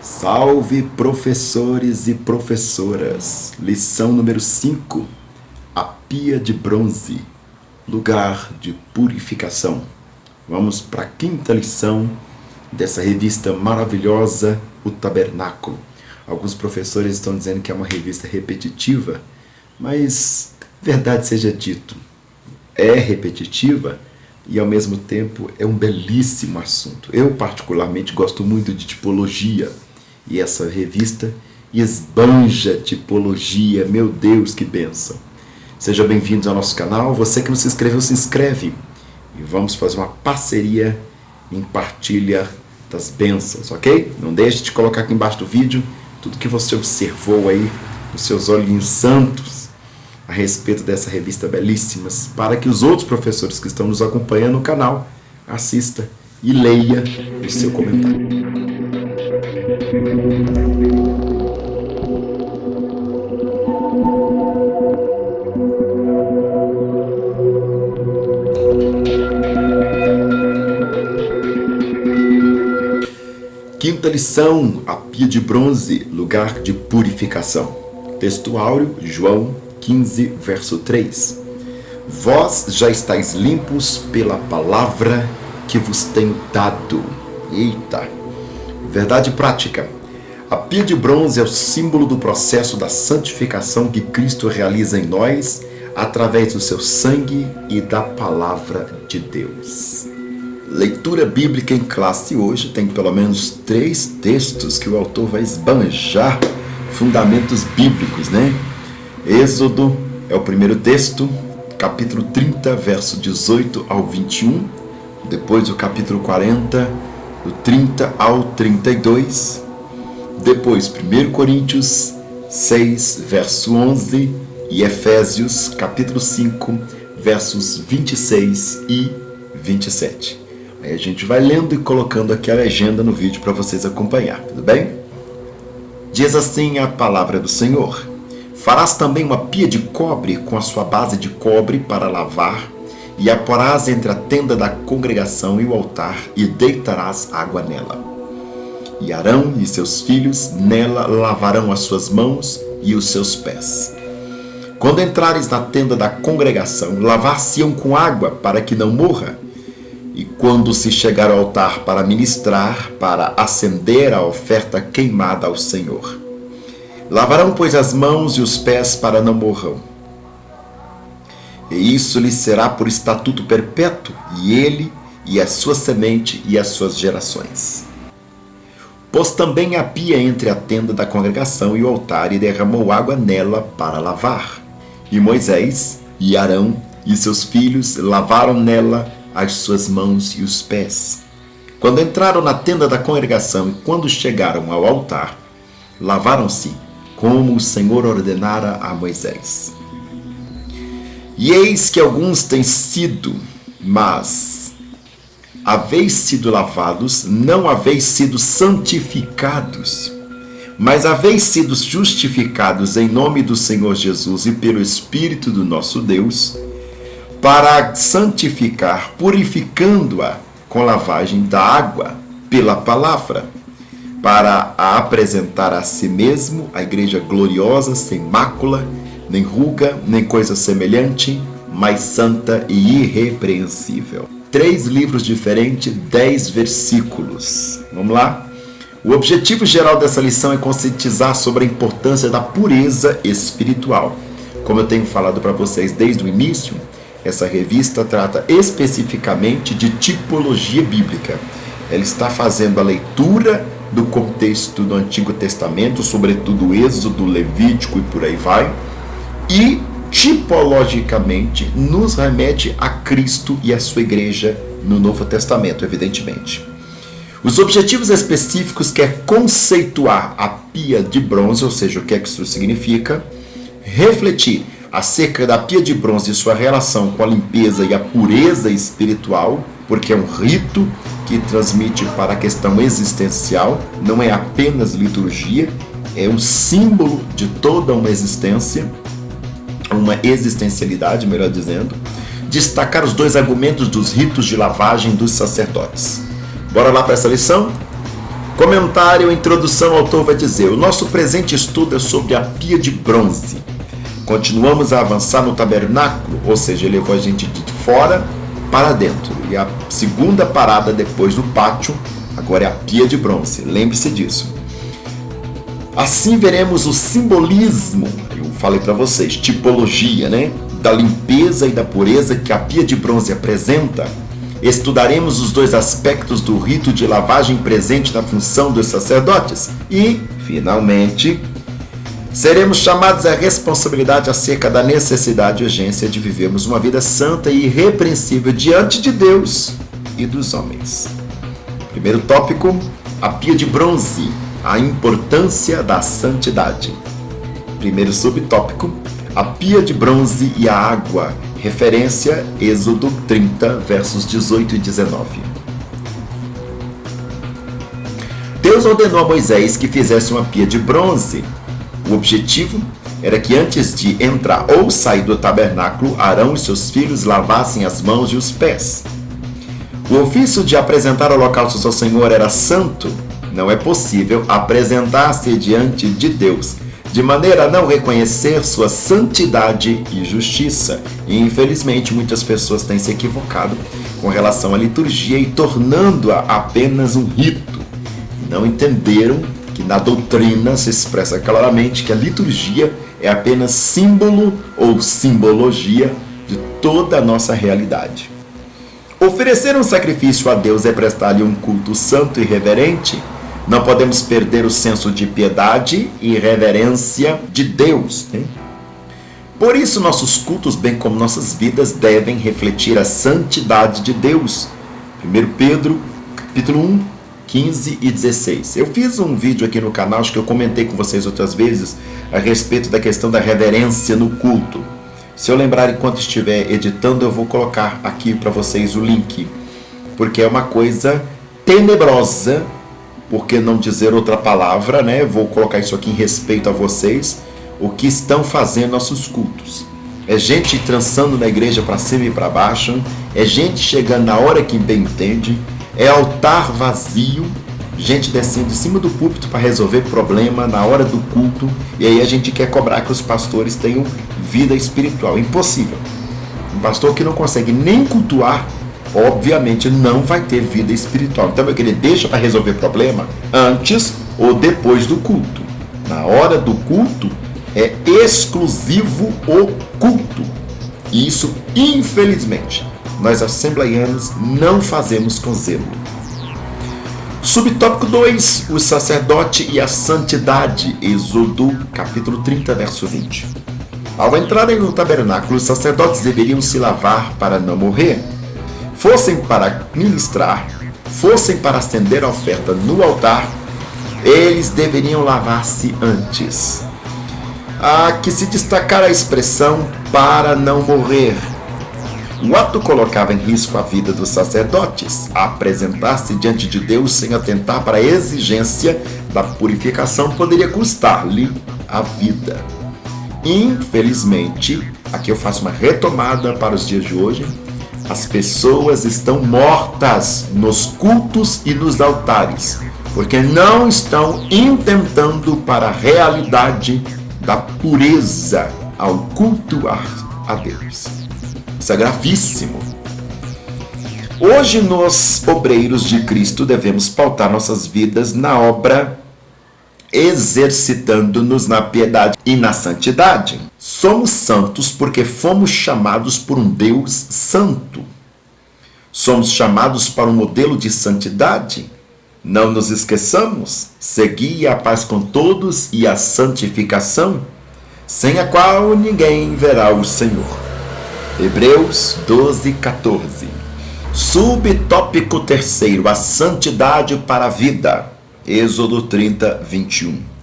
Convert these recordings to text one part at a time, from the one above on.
Salve professores e professoras! Lição número 5: A pia de bronze, lugar de purificação. Vamos para a quinta lição dessa revista maravilhosa, O Tabernáculo. Alguns professores estão dizendo que é uma revista repetitiva, mas verdade seja dito, é repetitiva e ao mesmo tempo é um belíssimo assunto. Eu particularmente gosto muito de tipologia. E essa revista esbanja tipologia, meu Deus, que bênção. Sejam bem-vindos ao nosso canal. Você que não se inscreveu, se inscreve. E vamos fazer uma parceria em partilha das bênçãos, ok? Não deixe de colocar aqui embaixo do vídeo tudo que você observou aí, com seus olhinhos santos, a respeito dessa revista belíssima, para que os outros professores que estão nos acompanhando no canal assista e leia o seu comentário. Quinta lição, a pia de bronze, lugar de purificação. Texto áureo, João 15, verso 3. Vós já estáis limpos pela palavra que vos tenho dado. Eita! Verdade prática. A pia de bronze é o símbolo do processo da santificação que Cristo realiza em nós através do seu sangue e da palavra de Deus. Leitura bíblica em classe hoje tem pelo menos 3 textos que o autor vai esbanjar fundamentos bíblicos, né? Êxodo é o primeiro texto, capítulo 30, verso 18 ao 21. Depois o capítulo 40, do 30 ao 32. Depois 1 Coríntios 6, verso 11. E Efésios, capítulo 5, versos 26 e 27. Aí a gente vai lendo e colocando aqui a legenda no vídeo para vocês acompanhar, tudo bem? Diz assim a palavra do Senhor: Farás também uma pia de cobre com a sua base de cobre para lavar, e a porás entre a tenda da congregação e o altar, e deitarás água nela. E Arão e seus filhos nela lavarão as suas mãos e os seus pés. Quando entrares na tenda da congregação, lavar-se-ão com água para que não morra. E quando se chegar ao altar para ministrar, para acender a oferta queimada ao Senhor, lavarão, pois, as mãos e os pés para não morram. E isso lhe será por estatuto perpétuo, e ele, e a sua semente, e as suas gerações. Pôs também a pia entre a tenda da congregação e o altar, e derramou água nela para lavar. E Moisés, e Arão, e seus filhos lavaram nela as suas mãos e os pés. Quando entraram na tenda da congregação, e quando chegaram ao altar, lavaram-se, como o Senhor ordenara a Moisés. E eis que alguns têm sido, mas haveis sido lavados, não haveis sido santificados, mas haveis sido justificados em nome do Senhor Jesus e pelo Espírito do nosso Deus, para santificar, purificando-a com lavagem da água pela palavra, para a apresentar a si mesmo a igreja gloriosa, sem mácula, nem ruga, nem coisa semelhante, mas santa e irrepreensível. 3 livros diferentes, 10 versículos. Vamos lá? O objetivo geral dessa lição é conscientizar sobre a importância da pureza espiritual. Como eu tenho falado para vocês desde o início, essa revista trata especificamente de tipologia bíblica. Ela está fazendo a leitura do contexto do Antigo Testamento, sobretudo o Êxodo, Levítico e por aí vai, e tipologicamente nos remete a Cristo e a sua igreja no Novo Testamento, evidentemente. Os objetivos específicos que é conceituar a pia de bronze, ou seja, o que é que isso significa, refletir acerca da pia de bronze e sua relação com a limpeza e a pureza espiritual, porque é um rito que transmite para a questão existencial, não é apenas liturgia, é um símbolo de toda uma existência, uma existencialidade, melhor dizendo. Destacar os 2 argumentos dos ritos de lavagem dos sacerdotes. Bora lá para essa lição? Comentário, introdução, o autor vai dizer: o nosso presente estudo é sobre a pia de bronze. Continuamos a avançar no tabernáculo, ou seja, ele levou a gente de fora para dentro. E a segunda parada depois do pátio, agora é a pia de bronze. Lembre-se disso. Assim veremos o simbolismo, eu falei para vocês, tipologia, né? Da limpeza e da pureza que a pia de bronze apresenta. Estudaremos os dois aspectos do rito de lavagem presente na função dos sacerdotes. E, finalmente, seremos chamados à responsabilidade acerca da necessidade e urgência de vivermos uma vida santa e irrepreensível diante de Deus e dos homens. Primeiro tópico, a pia de bronze, a importância da santidade. Primeiro subtópico, a pia de bronze e a água, referência Êxodo 30, versos 18 e 19. Deus ordenou a Moisés que fizesse uma pia de bronze. O objetivo era que antes de entrar ou sair do tabernáculo, Arão e seus filhos lavassem as mãos e os pés. O ofício de apresentar holocaustos ao Senhor era santo. Não é possível apresentar-se diante de Deus de maneira a não reconhecer sua santidade e justiça. E, infelizmente, muitas pessoas têm se equivocado com relação à liturgia e tornando-a apenas um rito. Não entenderam que na doutrina se expressa claramente que a liturgia é apenas símbolo ou simbologia de toda a nossa realidade. Oferecer um sacrifício a Deus é prestar-lhe um culto santo e reverente. Não podemos perder o senso de piedade e reverência de Deus, né? Por isso, nossos cultos, bem como nossas vidas, devem refletir a santidade de Deus. 1 Pedro, capítulo 1, 15 e 16. Eu fiz um vídeo aqui no canal, acho que eu comentei com vocês outras vezes, a respeito da questão da reverência no culto. Se eu lembrar enquanto estiver editando, eu vou colocar aqui para vocês o link, porque é uma coisa tenebrosa, por que não dizer outra palavra, né? Vou colocar isso aqui em respeito a vocês, o que estão fazendo nossos cultos. É gente trançando na igreja para cima e para baixo, é gente chegando na hora que bem entende, é altar vazio, gente descendo de cima do púlpito para resolver problema na hora do culto, e aí a gente quer cobrar que os pastores tenham vida espiritual. Impossível. Um pastor que não consegue nem cultuar, obviamente não vai ter vida espiritual. Então, meu querido, deixa para resolver problema antes ou depois do culto. Na hora do culto é exclusivo o culto. E isso, infelizmente, nós assembleianos não fazemos com zelo. Subtópico 2, o sacerdote e a santidade. Êxodo, capítulo 30, verso 20. Ao entrarem no tabernáculo, os sacerdotes deveriam se lavar para não morrer. Fossem para ministrar, fossem para acender a oferta no altar, eles deveriam lavar-se antes. Há que se destacar a expressão para não morrer. O ato colocava em risco a vida dos sacerdotes. Apresentar-se diante de Deus sem atentar para a exigência da purificação poderia custar-lhe a vida. Infelizmente, aqui eu faço uma retomada para os dias de hoje, as pessoas estão mortas nos cultos e nos altares, porque não estão intentando para a realidade da pureza ao cultuar a Deus. Isso é gravíssimo. Hoje, nós, obreiros de Cristo, devemos pautar nossas vidas na obra, exercitando-nos na piedade e na santidade. Somos santos porque fomos chamados por um Deus santo. Somos chamados para um modelo de santidade. Não nos esqueçamos, segui a paz com todos e a santificação, sem a qual ninguém verá o Senhor. Hebreus 12, 14. Subtópico 3, a santidade para a vida. Êxodo 30, 21.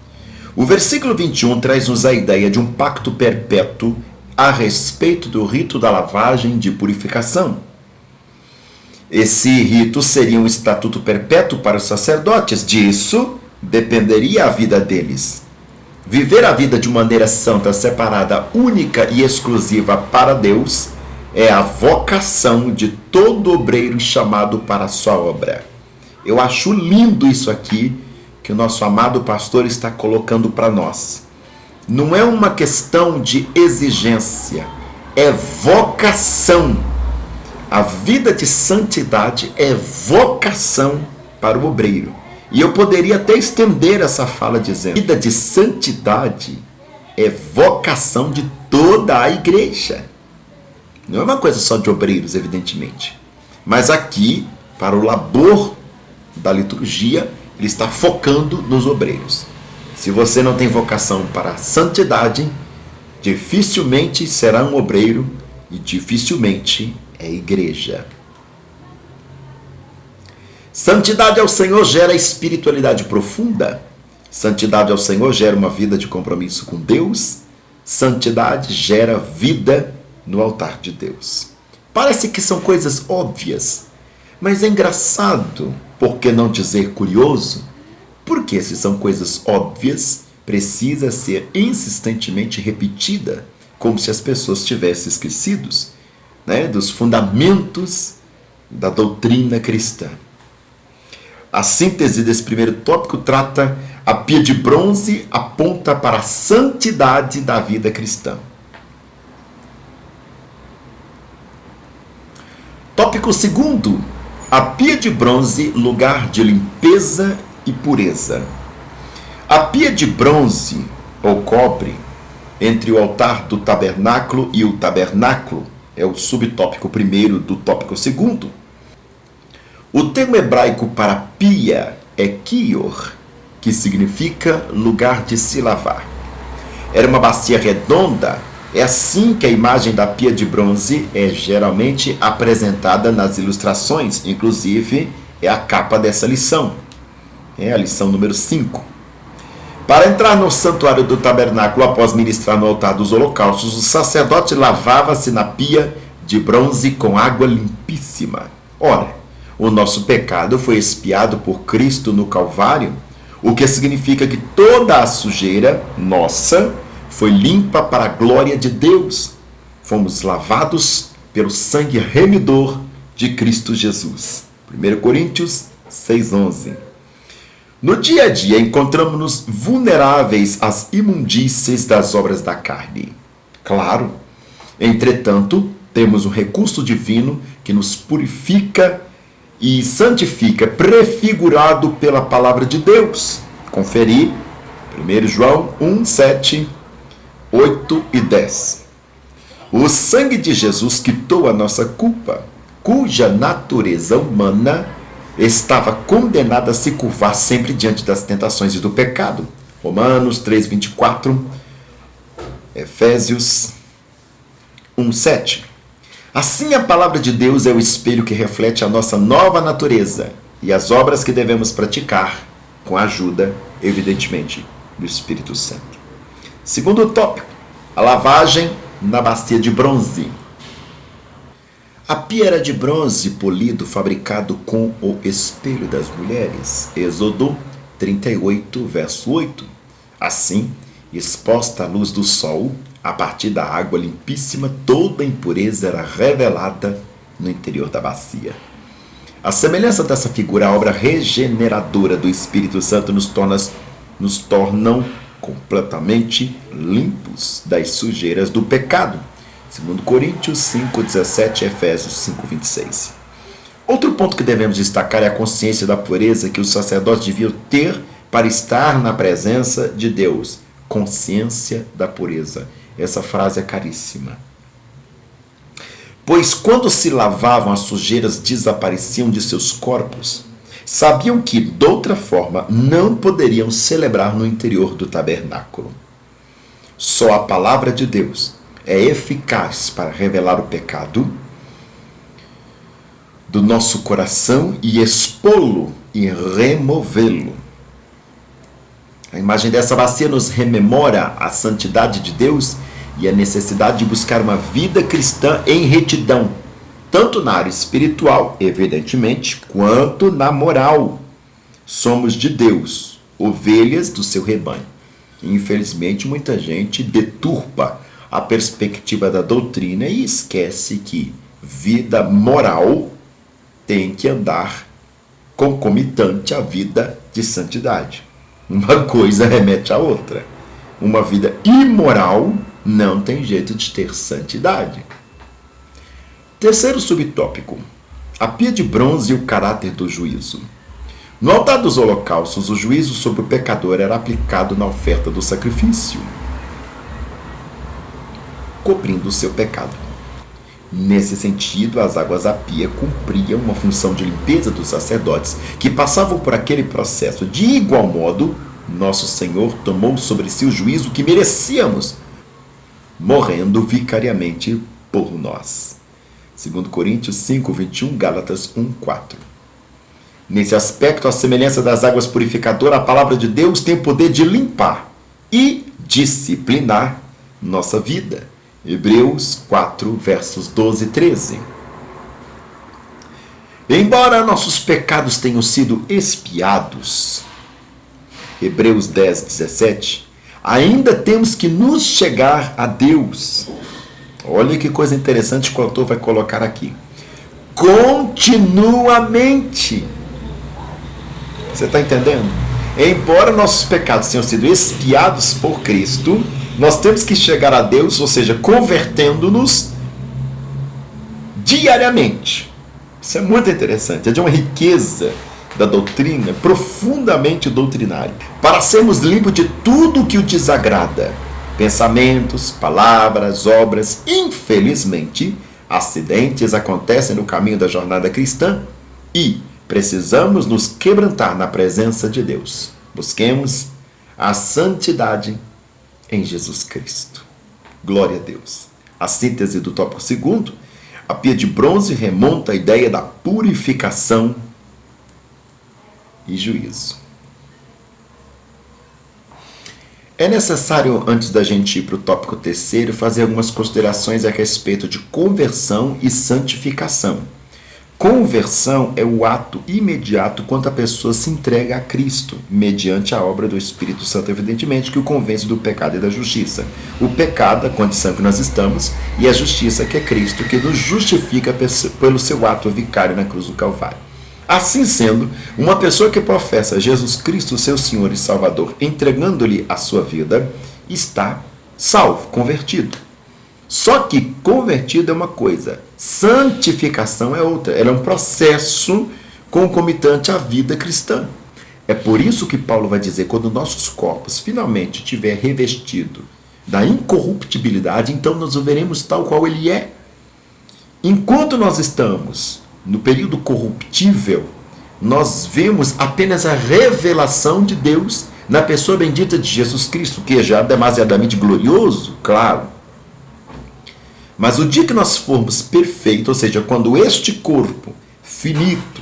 O versículo 21 traz-nos a ideia de um pacto perpétuo a respeito do rito da lavagem de purificação. Esse rito seria um estatuto perpétuo para os sacerdotes. Disso dependeria a vida deles. Viver a vida de maneira santa, separada, única e exclusiva para Deus é a vocação de todo obreiro chamado para a sua obra. Eu acho lindo isso aqui que o nosso amado pastor está colocando para nós. Não é uma questão de exigência, é vocação. A vida de santidade é vocação para o obreiro. E eu poderia até estender essa fala dizendo: a vida de santidade é vocação de toda a igreja. Não é uma coisa só de obreiros, evidentemente. Mas aqui, para o labor da liturgia, ele está focando nos obreiros. Se você não tem vocação para a santidade, dificilmente será um obreiro e dificilmente é igreja. Santidade ao Senhor gera espiritualidade profunda. Santidade ao Senhor gera uma vida de compromisso com Deus. Santidade gera vida no altar de Deus. Parece que são coisas óbvias, mas é engraçado, por que não dizer curioso, porque se são coisas óbvias, precisa ser insistentemente repetida, como se as pessoas tivessem esquecidos, dos fundamentos da doutrina cristã. A síntese desse primeiro tópico trata: a pia de bronze aponta para a santidade da vida cristã. Tópico segundo: a pia de bronze, lugar de limpeza e pureza. A pia de bronze ou cobre entre o altar do tabernáculo e o tabernáculo é o subtópico primeiro do tópico segundo. O termo hebraico para pia é kior, que significa lugar de se lavar. Era uma bacia redonda. É assim que a imagem da pia de bronze é geralmente apresentada nas ilustrações, inclusive é a capa dessa lição. É a lição número 5. Para entrar no santuário do tabernáculo após ministrar no altar dos holocaustos, o sacerdote lavava-se na pia de bronze com água limpíssima. Ora, o nosso pecado foi expiado por Cristo no Calvário, o que significa que toda a sujeira nossa foi limpa para a glória de Deus. Fomos lavados pelo sangue remidor de Cristo Jesus. 1 Coríntios 6,11. No dia a dia, encontramos-nos vulneráveis às imundícies das obras da carne. Claro, entretanto, temos um recurso divino que nos purifica e santifica, prefigurado pela palavra de Deus. Conferi 1 João 1, 7, 8 e 10. O sangue de Jesus quitou a nossa culpa, cuja natureza humana estava condenada a se curvar sempre diante das tentações e do pecado. Romanos 3, 24, Efésios 1, 7. Assim, a palavra de Deus é o espelho que reflete a nossa nova natureza e as obras que devemos praticar com a ajuda, evidentemente, do Espírito Santo. Segundo tópico: a lavagem na bacia de bronze. A pia era de bronze polido, fabricado com o espelho das mulheres. Êxodo 38, verso 8. Assim, exposta à luz do sol, a partir da água limpíssima, toda a impureza era revelada no interior da bacia. A semelhança dessa figura, a obra regeneradora do Espírito Santo nos tornam completamente limpos das sujeiras do pecado. 2 Coríntios 5, 17, Efésios 5, 26. Outro ponto que devemos destacar é a consciência da pureza que os sacerdotes deviam ter para estar na presença de Deus. Consciência da pureza. Essa frase é caríssima. Pois quando se lavavam, as sujeiras desapareciam de seus corpos. Sabiam que, de outra forma, não poderiam celebrar no interior do tabernáculo. Só a palavra de Deus é eficaz para revelar o pecado do nosso coração e expô-lo e removê-lo. A imagem dessa bacia nos rememora a santidade de Deus e a necessidade de buscar uma vida cristã em retidão, tanto na área espiritual, evidentemente, quanto na moral. Somos de Deus, ovelhas do seu rebanho. Infelizmente, muita gente deturpa a perspectiva da doutrina e esquece que vida moral tem que andar concomitante à vida de santidade. Uma coisa remete à outra. Uma vida imoral não tem jeito de ter santidade. Terceiro subtópico: a pia de bronze e o caráter do juízo. No altar dos holocaustos, o juízo sobre o pecador era aplicado na oferta do sacrifício, cobrindo o seu pecado. Nesse sentido, as águas da pia cumpriam uma função de limpeza dos sacerdotes que passavam por aquele processo. De igual modo, nosso Senhor tomou sobre si o juízo que merecíamos, morrendo vicariamente por nós. 2 Coríntios 5, 21, Gálatas 1, 4. Nesse aspecto, a semelhança das águas purificadoras, a palavra de Deus tem o poder de limpar e disciplinar nossa vida. Hebreus 4, versos 12 e 13. Embora nossos pecados tenham sido expiados, Hebreus 10, 17, ainda temos que nos chegar a Deus. Olha que coisa interessante que o autor vai colocar aqui. Continuamente. Você está entendendo? Embora nossos pecados tenham sido expiados por Cristo, nós temos que chegar a Deus, ou seja, convertendo-nos diariamente. Isso é muito interessante, é de uma riqueza da doutrina, profundamente doutrinária, para sermos limpos de tudo que o desagrada. Pensamentos, palavras, obras. Infelizmente, acidentes acontecem no caminho da jornada cristã e precisamos nos quebrantar na presença de Deus. Busquemos a santidade em Jesus Cristo. Glória a Deus. A síntese do tópico 2, a pia de bronze remonta à ideia da purificação e juízo. É necessário, antes da gente ir para o tópico 3, fazer algumas considerações a respeito de conversão e santificação. Conversão é o ato imediato quando a pessoa se entrega a Cristo, mediante a obra do Espírito Santo, evidentemente, que o convence do pecado e da justiça. O pecado, a condição que nós estamos, e a justiça, que é Cristo, que nos justifica pelo seu ato vicário na cruz do Calvário. Assim sendo, uma pessoa que professa Jesus Cristo, seu Senhor e Salvador, entregando-lhe a sua vida, está salvo, convertido. Só que convertido é uma coisa, santificação é outra. Ela é um processo concomitante à vida cristã. É por isso que Paulo vai dizer, quando nossos corpos finalmente tiver revestido da incorruptibilidade, então nós o veremos tal qual ele é. Enquanto nós estamos no período corruptível, nós vemos apenas a revelação de Deus na pessoa bendita de Jesus Cristo, que é já demasiadamente glorioso, claro. Mas o dia que nós formos perfeitos, ou seja, quando este corpo finito,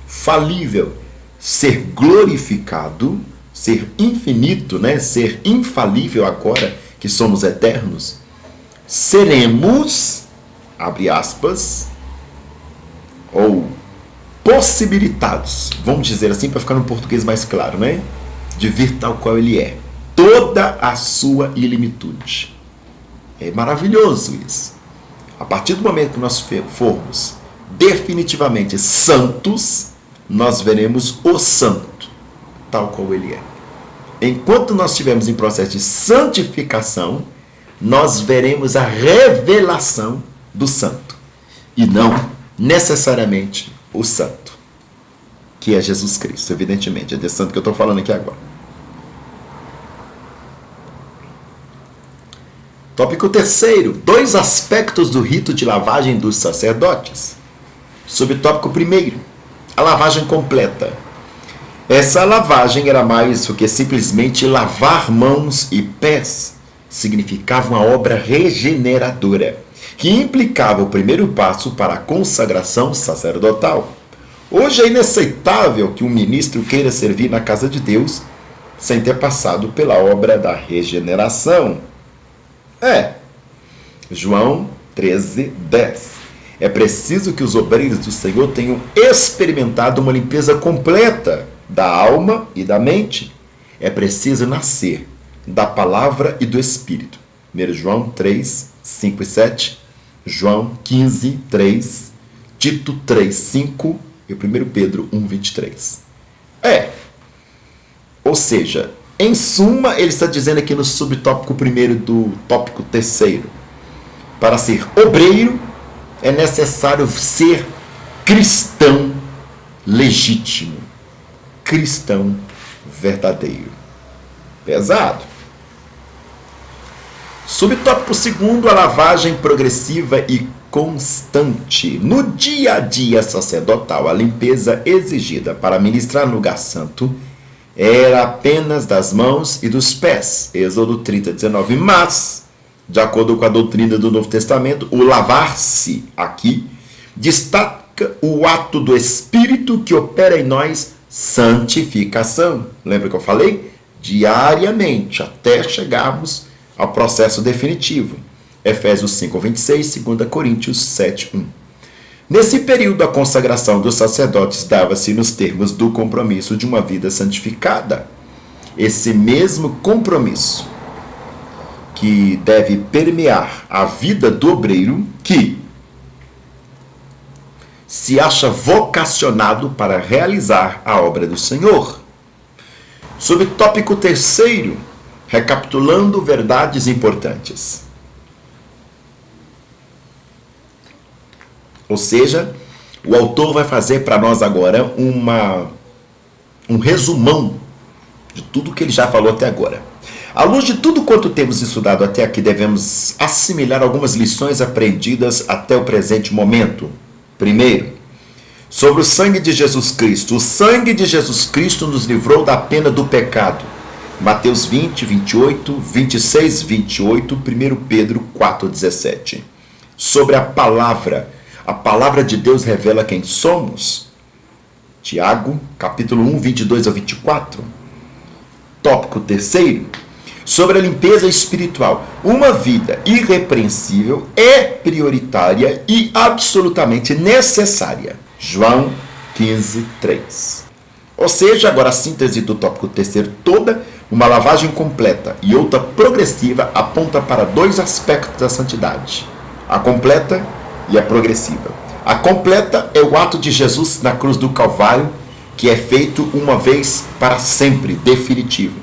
falível, ser glorificado, ser infinito, ser infalível agora que somos eternos, seremos, abre aspas, ou possibilitados, vamos dizer assim para ficar no português mais claro, de vir tal qual ele é, toda a sua ilimitude. É maravilhoso isso. A partir do momento que nós formos definitivamente santos, nós veremos o santo tal qual ele é. Enquanto nós estivermos em processo de santificação, nós veremos a revelação do santo e não necessariamente o santo, que é Jesus Cristo, evidentemente. É desse santo que eu estou falando aqui agora. Tópico 3, 2 aspectos do rito de lavagem dos sacerdotes. Subtópico 1, a lavagem completa. Essa lavagem era mais do que simplesmente lavar mãos e pés. Significava uma obra regeneradora, que implicava o primeiro passo para a consagração sacerdotal. Hoje é inaceitável que um ministro queira servir na casa de Deus sem ter passado pela obra da regeneração. João 13, 10. É preciso que os obreiros do Senhor tenham experimentado uma limpeza completa da alma e da mente. É preciso nascer da palavra e do Espírito. 1 João 3, 5 e 7, João 15, 3, Tito 3, 5 e 1 Pedro 1:23. Ou seja, em suma, ele está dizendo aqui no subtópico 1º do tópico 3º, para ser obreiro é necessário ser cristão legítimo, cristão verdadeiro. Pesado. Subtópico 2º, a lavagem progressiva e constante. No dia a dia sacerdotal, a limpeza exigida para ministrar no lugar santo era apenas das mãos e dos pés. Êxodo 30:19. Mas, de acordo com a doutrina do Novo Testamento, o lavar-se aqui destaca o ato do Espírito que opera em nós santificação. Lembra que eu falei? Diariamente, até chegarmos ao processo definitivo. Efésios 5:26, 2 Coríntios 7:1. Nesse período, a consagração dos sacerdotes dava-se nos termos do compromisso de uma vida santificada. Esse mesmo compromisso que deve permear a vida do obreiro que se acha vocacionado para realizar a obra do Senhor. Subtópico 3º, recapitulando verdades importantes. Ou seja, o autor vai fazer para nós agora um resumão de tudo que ele já falou até agora. À luz de tudo quanto temos estudado até aqui, devemos assimilar algumas lições aprendidas até o presente momento. Primeiro, sobre o sangue de Jesus Cristo. O sangue de Jesus Cristo nos livrou da pena do pecado. Mateus 20:28, 26:28, 1 Pedro 4:17. Sobre a palavra de Deus revela quem somos. Tiago, capítulo 1, 22-24. Tópico 3º, sobre a limpeza espiritual. Uma vida irrepreensível é prioritária e absolutamente necessária. João 15:3. Ou seja, agora a síntese do tópico 3º toda, uma lavagem completa e outra progressiva aponta para dois aspectos da santidade: a completa e a progressiva. A completa é o ato de Jesus na cruz do Calvário, que é feito uma vez para sempre, definitivo.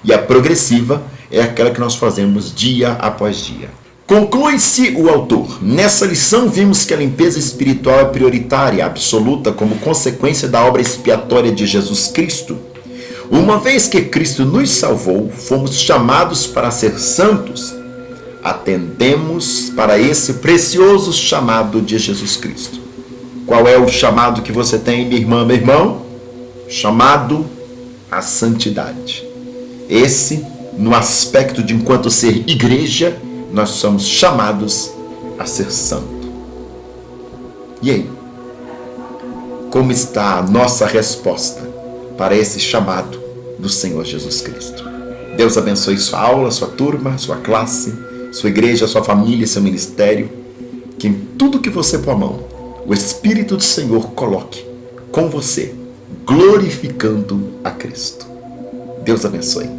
E a progressiva é aquela que nós fazemos dia após dia. Conclui-se o autor. Nessa lição vimos que a limpeza espiritual é prioritária, absoluta, como consequência da obra expiatória de Jesus Cristo. Uma vez que Cristo nos salvou, fomos chamados para ser santos. Atendemos para esse precioso chamado de Jesus Cristo. Qual é o chamado que você tem, minha irmã, meu irmão? Chamado à santidade. Esse, no aspecto de enquanto ser igreja, nós somos chamados a ser santo. E aí? Como está a nossa resposta para esse chamado do Senhor Jesus Cristo? Deus abençoe sua aula, sua turma, sua classe, sua igreja, sua família, seu ministério. Que em tudo que você pôr a mão, o Espírito do Senhor coloque com você, glorificando a Cristo. Deus abençoe.